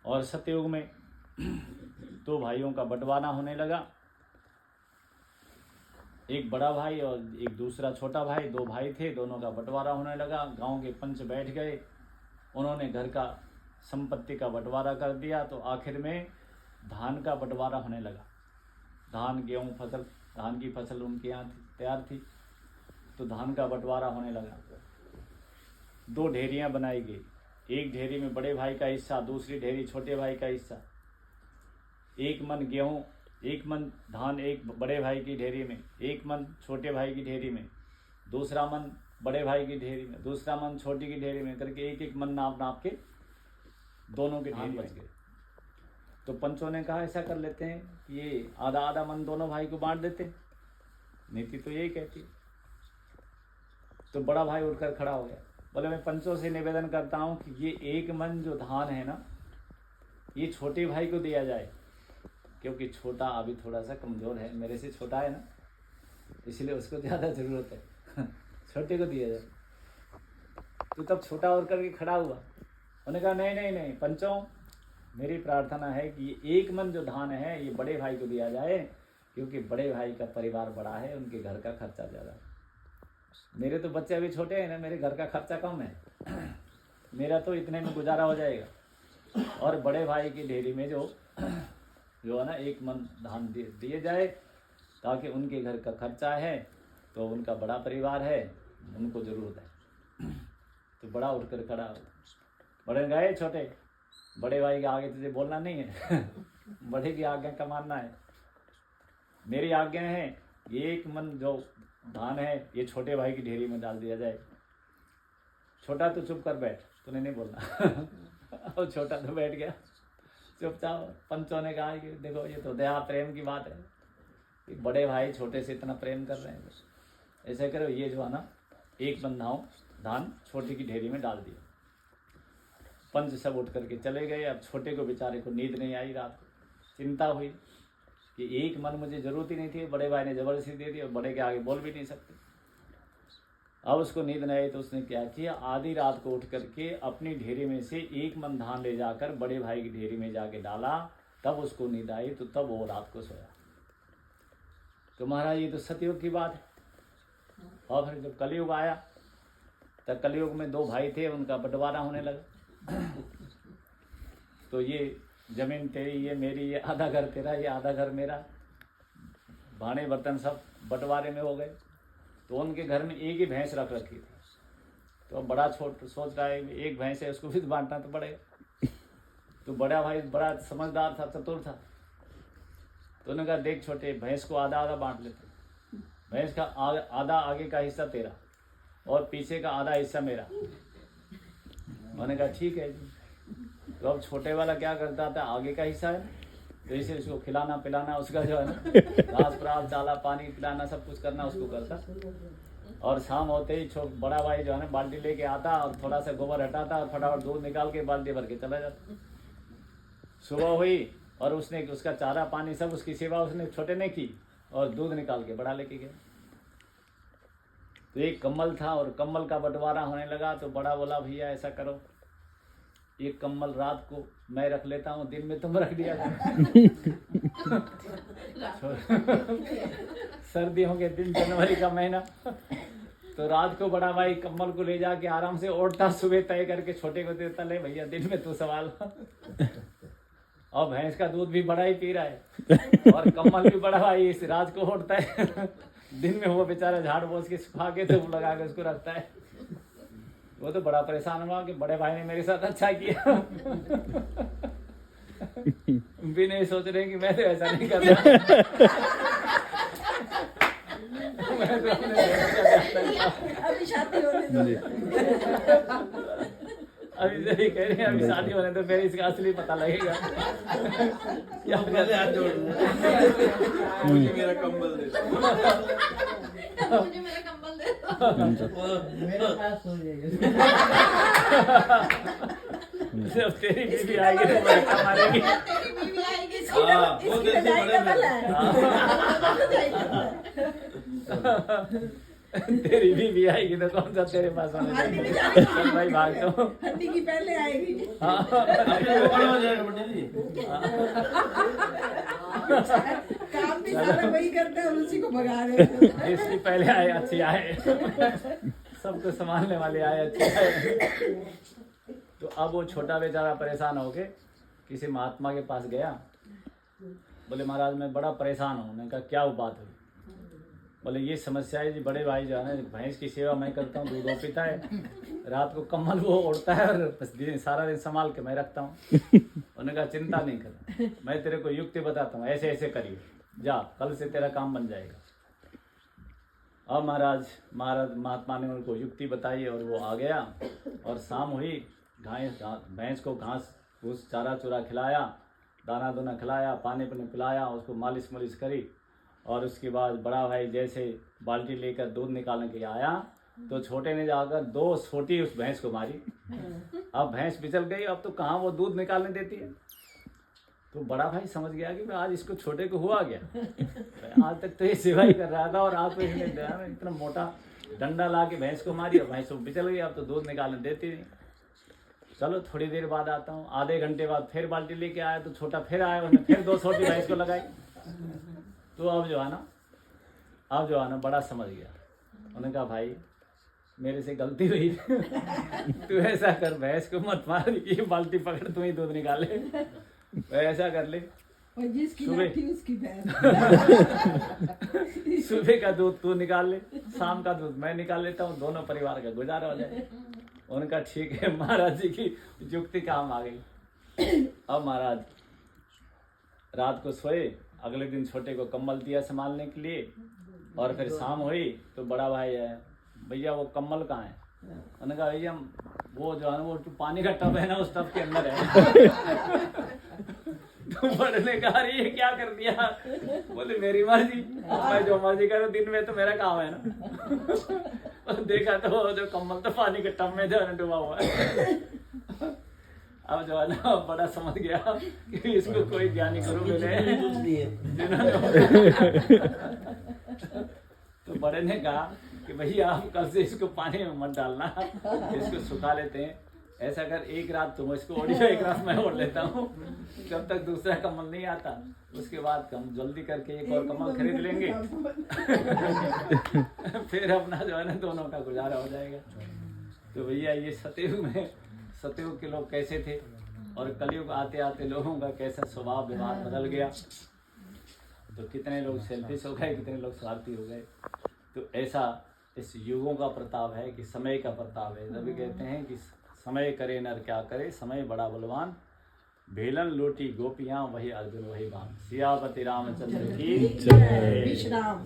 और सतयुग में दो भाइयों का बंटवारा होने लगा। एक बड़ा भाई और एक दूसरा छोटा भाई, दो भाई थे, दोनों का बंटवारा होने लगा। गांव के पंच बैठ गए, उन्होंने घर का संपत्ति का बंटवारा कर दिया। तो आखिर में धान का बंटवारा होने लगा। धान गेहूँ फसल, धान की फसल उनके यहाँ तैयार थी, तो धान का बंटवारा होने लगा। दो ढेरियाँ बनाई गई, एक ढेरी में बड़े भाई का हिस्सा, दूसरी ढेरी छोटे भाई का हिस्सा। एक मन गेहूँ, एक मन धान एक बड़े भाई की ढेरी में, एक मन छोटे भाई की ढेरी में, दूसरा मन बड़े भाई की ढेरी में, दूसरा मन छोटी की ढेरी में करके एक एक मन नाप नाप के दोनों के ढेरी बच गए। तो पंचों ने कहा ऐसा कर लेते हैं कि ये आधा आधा मन दोनों भाई को बांट देते, नीति तो यही कहती। तो बड़ा भाई उठकर खड़ा हो गया, बोले मैं पंचों से निवेदन करता हूँ कि ये एक मन जो धान है ना, ये छोटे भाई को दिया जाए, क्योंकि छोटा अभी थोड़ा सा कमज़ोर है, मेरे से छोटा है ना, इसलिए उसको ज़्यादा ज़रूरत है, छोटे को दिया जाए। तो तब छोटा और करके खड़ा हुआ, उन्होंने कहा नहीं नहीं नहीं पंचों, मेरी प्रार्थना है कि ये एक मन जो धान है ये बड़े भाई को दिया जाए, क्योंकि बड़े भाई का परिवार बड़ा है, उनके घर का खर्चा ज़्यादा है। मेरे तो बच्चे अभी छोटे हैं ना, मेरे घर का खर्चा कम है, मेरा तो इतने में गुजारा हो जाएगा। और बड़े भाई की ढेरी में जो है ना एक मन धान दिए जाए, ताकि उनके घर का खर्चा है, तो उनका बड़ा परिवार है, उनको ज़रूरत है। तो बड़ा उठकर खड़ा, बड़े गए छोटे, बड़े भाई के आगे तुझे बोलना नहीं है, बड़े की आज्ञा का मानना है। मेरी आज्ञा है एक मन जो धान है ये छोटे भाई की ढेरी में डाल दिया जाए। छोटा तो चुप कर बैठ, तूने नहीं बोलना। और छोटा तो बैठ गया चुपचाप। पंचों ने कहा कि देखो ये तो दया प्रेम की बात है कि बड़े भाई छोटे से इतना प्रेम कर रहे हैं, ऐसे करो ये जो है ना एक मन धान छोटे की ढेरी में डाल दिया। पंच सब उठ करके चले गए। अब छोटे को बेचारे को नींद नहीं आई, रात को चिंता हुई कि एक मन मुझे ज़रूरत ही नहीं थी, बड़े भाई ने ज़बरदस्ती दे दी और बड़े के आगे बोल भी नहीं सकते। अब उसको नींद नहीं आई तो उसने क्या किया, आधी रात को उठ करके अपनी ढेरी में से एक मन धान ले जाकर बड़े भाई की ढेरी में जाके डाला। तब उसको नींद आई, तो तब वो रात को सोया। तो महाराज ये तो सतयुग की बात है। और फिर जब कलयुग आया, तब कलयुग में दो भाई थे, उनका बंटवारा होने लगा। तो ये जमीन तेरी, ये मेरी, ये आधा घर तेरा, ये आधा घर मेरा, भाने बर्तन सब बंटवारे में हो गए। तो उनके घर में एक ही भैंस रख रखी थी। तो बड़ा छोट सोच रहा है एक भैंस है, उसको भी बांटना तो पड़ेगा। तो बड़ा भाई बड़ा समझदार था, चतुर था। तो उन्होंने कहा देख छोटे, भैंस को आधा आधा बांट लेते, भैंस का आधा आगे का हिस्सा तेरा और पीछे का आधा हिस्सा मेरा। उन्होंने कहा ठीक है जी। तो अब छोटे वाला क्या करता था, आगे का हिस्सा है तो इसे उसको खिलाना पिलाना, उसका जो है ना घास प्रास डाला, पानी पिलाना, सब कुछ करना उसको करता। और शाम होते ही बड़ा भाई जो है ना बाल्टी लेके आता और थोड़ा सा गोबर हटाता और फटाफट दूध निकाल के बाल्टी भर के चला जाता। सुबह हुई और उसने उसका चारा पानी सब उसकी सेवा उसने छोटे ने की और दूध निकाल के बड़ा लेके गया। तो एक कम्बल था और कम्बल का बंटवारा होने लगा। तो बड़ा बोला भैया ऐसा करो, एक कम्बल रात को मैं रख लेता हूँ, दिन में तुम रख दिया। सर्दियों के दिन, जनवरी का महीना। तो रात को बड़ा भाई कम्बल को ले जाके आराम से ओढ़ता, सुबह तय करके छोटे को देता, ले भैया दिन में तू संभाल। और भैंस का दूध भी बड़ा ही पी रहा है और कम्बल भी बड़ा भाई इस रात को ओढ़ता है। दिन में वो बेचारा झाड़ बोझ के सुखा के तो लगा के उसको रखता है। वो तो बड़ा परेशान हुआ कि बड़े भाई ने मेरे साथ अच्छा किया। भी नहीं सोच रहे कि मैं तो ऐसा नहीं कर रहा। मैं तो अभी शादी होने दो। अभी से ही कह रहे हैं अभी शादी होने तो फिर इसका असली पता लगेगा। क्या हाथ जोड़ मुझे मेरा कंबल दे, मुझे मेरा कंबल दे दो। मेरे पास सो जाएगा। जब तेरी बीवी आएगी तो बड़का मारेगी। तेरी बीवी आएगी, हाँ, वो इसकी दिन से लड़ाई बड़े का भला है। तेरी बीवी आएगी तो कौन सा तेरे पास आने हल्दी नहीं देगा। जाएगी। चल भाई भाग तो। हल्दी की पहले आएगी। हाँ काम भी सारा वही करते हैं और उसी को भगा रहे हैं। इसकी पहले आए अच्छी आए, सबको संभालने वाले आए अच्छे आए। तो अब वो छोटा बेचारा परेशान होके किसी महात्मा के पास गया। बोले महाराज मैं बड़ा परेशान हूँ। मैंने कहा क्या बात हुई? बोले ये समस्या है जी, बड़े भाई जो है ना, भैंस की सेवा मैं करता हूँ, दूध वो पीता है, रात को कम्बल वो ओढ़ता है और बस सारा दिन संभाल के मैं रखता हूँ। उन्होंने कहा चिंता नहीं कर, मैं तेरे को युक्ति बताता हूँ, ऐसे ऐसे करिए, जा कल से तेरा काम बन जाएगा। अब महाराज महात्मा ने उनको युक्ति बताई और वो आ गया और शाम हुई, भैंस को घास भूस चारा चूरा खिलाया, दाना दूना खिलाया, पानी पानी पिलाया, उसको मालिश मालिश करी और उसके बाद बड़ा भाई जैसे बाल्टी लेकर दूध निकालने के आया तो छोटे ने जाकर 2 सोटी उस भैंस को मारी। अब भैंस बिचल गई, अब तो कहाँ वो दूध निकालने देती है। तो बड़ा भाई समझ गया कि आज इसको छोटे को हुआ गया, आज तक तो ये सेवा ही कर रहा था और आज तो इसने इतना मोटा डंडा ला के भैंस को मारी और भैंस बिचल गई, अब तो दूध निकालने देती नहीं। चलो थोड़ी देर बाद आता हूँ, आधे घंटे बाद फिर बाल्टी लेके आया तो छोटा फिर आया, उसने फिर 2 सोटी भैंस को लगाई। तो अब जो है ना बड़ा समझ गया। उन्होंने कहा भाई मेरे से गलती हुई, तू ऐसा कर, भैंस को मत मार, ये बाल्टी पकड़ तू ही दूध निकाले, ऐसा कर ले, और जिसकी लाठी उसकी भैंस। सुबह का दूध तू निकाल ले, शाम का दूध मैं निकाल लेता हूँ, दोनों परिवार का गुजारा हो जाए। उनका ठीक है, महाराज जी की युक्ति काम आ गई। अब महाराज रात को सोए, अगले दिन छोटे को कम्बल दिया संभालने के लिए और फिर शाम हुई तो बड़ा भाई है, भैया वो कम्बल कहाँ है? उन्होंने कहा भैया वो जो है ना, वो पानी का टब है ना, उस टब के अंदर है। तो बड़े ने कहा अरे ये क्या कर दिया? बोले मेरी मर्जी, मैं जो मर्जी करूँ, दिन में तो मेरा काम है ना। और देखा तो वो जो कम्बल तो पानी के टब में जो है ना डूबा हुआ है। अब जो है ना बड़ा समझ गया कि इसको कोई ज्ञानी गुरु मिले तो बड़े ने कहा कि भैया आप कल से इसको पानी में मत डालना, इसको सुखा लेते हैं। ऐसा कर एक रात तुम इसको ओढ़, एक रात मैं ओढ़ लेता हूँ, जब तक दूसरा कमल नहीं आता उसके बाद हम जल्दी करके एक और कमल खरीद लेंगे। फिर अपना जो है ना दोनों का गुजारा हो जाएगा। तो भैया ये सतयुग के लोग कैसे थे और कलयुग आते आते लोगों का कैसा स्वभाव व्यवहार बदल गया। तो कितने लोग सेल्फिश हो गए, कितने लोग स्वार्थी हो गए। तो ऐसा इस युगों का प्रताप है कि समय का प्रताप है। तभी कहते हैं कि समय करे नर क्या करे, समय बड़ा बलवान, भेलन लोटी गोपियां वही अर्जुन वही बाण। सियापति रामचंद्र की जय। विश्राम।